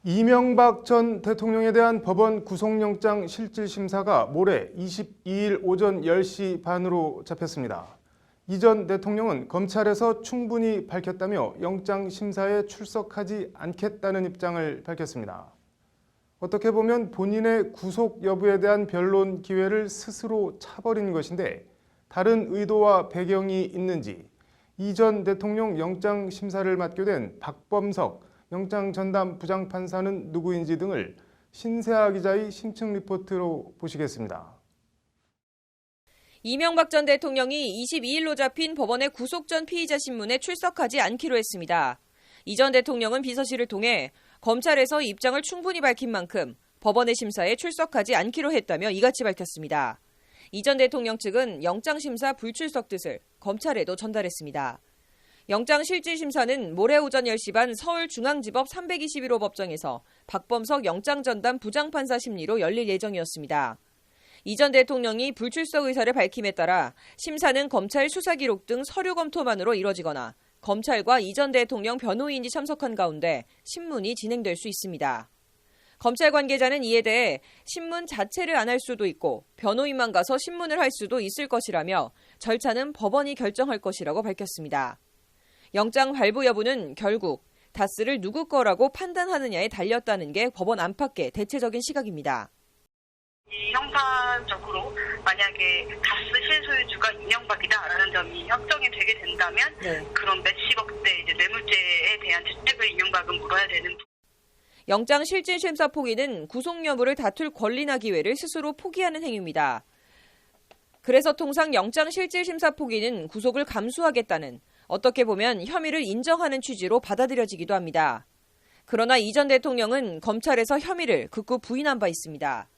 이명박 전 대통령에 대한 법원 구속영장 실질심사가 모레 22일 오전 10시 반으로 잡혔습니다. 이 전 대통령은 검찰에서 충분히 밝혔다며 영장심사에 출석하지 않겠다는 입장을 밝혔습니다. 어떻게 보면 본인의 구속 여부에 대한 변론 기회를 스스로 차버린 것인데 다른 의도와 배경이 있는지 이 전 대통령 영장심사를 맡게 된 박범석 영장전담 부장판사는 누구인지 등을 신세아 기자의 심층 리포트로 보시겠습니다. 이명박 전 대통령이 22일로 잡힌 법원의 구속 전 피의자 신문에 출석하지 않기로 했습니다. 이 전 대통령은 비서실을 통해 검찰에서 입장을 충분히 밝힌 만큼 법원의 심사에 출석하지 않기로 했다며 이같이 밝혔습니다. 이 전 대통령 측은 영장심사 불출석 뜻을 검찰에도 전달했습니다. 영장실질심사는 모레 오전 10시 반 서울중앙지법 321호 법정에서 박범석 영장전담 부장판사 심리로 열릴 예정이었습니다. 이 전 대통령이 불출석 의사를 밝힘에 따라 심사는 검찰 수사기록 등 서류 검토만으로 이뤄지거나 검찰과 이 전 대통령 변호인이 참석한 가운데 신문이 진행될 수 있습니다. 검찰 관계자는 이에 대해 신문 자체를 안 할 수도 있고 변호인만 가서 신문을 할 수도 있을 것이라며 절차는 법원이 결정할 것이라고 밝혔습니다. 영장 발부 여부는 결국 다스를 누구 거라고 판단하느냐에 달렸다는 게 법원 안팎의 대체적인 시각입니다. 이 형사적으로 만약에 다스 실소유주가 이명박이다라는 점이 확정이 되게 된다면 그런 몇십억대 뇌물죄에 대한 죄책을 이명박은 물어야 되는. 영장 실질심사 포기는 구속 여부를 다툴 권리나 기회를 스스로 포기하는 행위입니다. 그래서 통상 영장 실질심사 포기는 구속을 감수하겠다는 어떻게 보면 혐의를 인정하는 취지로 받아들여지기도 합니다. 그러나 이 전 대통령은 검찰에서 혐의를 극구 부인한 바 있습니다.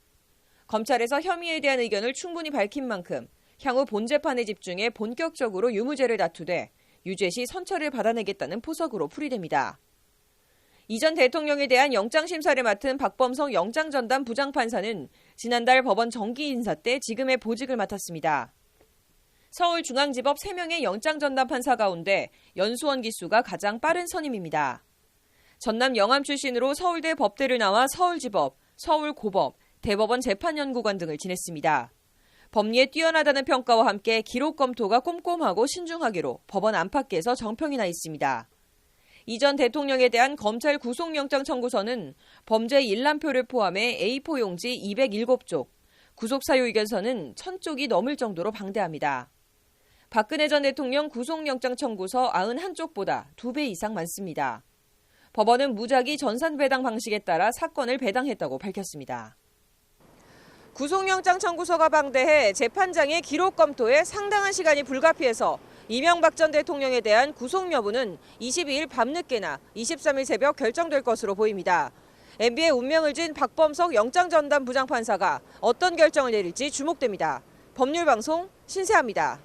검찰에서 혐의에 대한 의견을 충분히 밝힌 만큼 향후 본재판에 집중해 본격적으로 유무죄를 다투되 유죄 시 선처를 받아내겠다는 포석으로 풀이됩니다. 이 전 대통령에 대한 영장심사를 맡은 박범석 영장전담 부장판사는 지난달 법원 정기인사 때 지금의 보직을 맡았습니다. 서울중앙지법 3명의 영장전담 판사 가운데 연수원 기수가 가장 빠른 선임입니다. 전남 영암 출신으로 서울대 법대를 나와 서울지법, 서울고법, 대법원 재판연구관 등을 지냈습니다. 법리에 뛰어나다는 평가와 함께 기록 검토가 꼼꼼하고 신중하기로 법원 안팎에서 정평이 나 있습니다. 이 전 대통령에 대한 검찰 구속영장 청구서는 범죄 일람표를 포함해 A4 용지 207쪽, 구속사유 의견서는 1000쪽이 넘을 정도로 방대합니다. 박근혜 전 대통령 구속영장 청구서 91쪽보다 2배 이상 많습니다. 법원은 무작위 전산 배당 방식에 따라 사건을 배당했다고 밝혔습니다. 구속영장 청구서가 방대해 재판장의 기록 검토에 상당한 시간이 불가피해서 이명박 전 대통령에 대한 구속 여부는 22일 밤늦게나 23일 새벽 결정될 것으로 보입니다. MB의 운명을 진 박범석 영장전담 부장판사가 어떤 결정을 내릴지 주목됩니다. 법률방송 신세아입니다.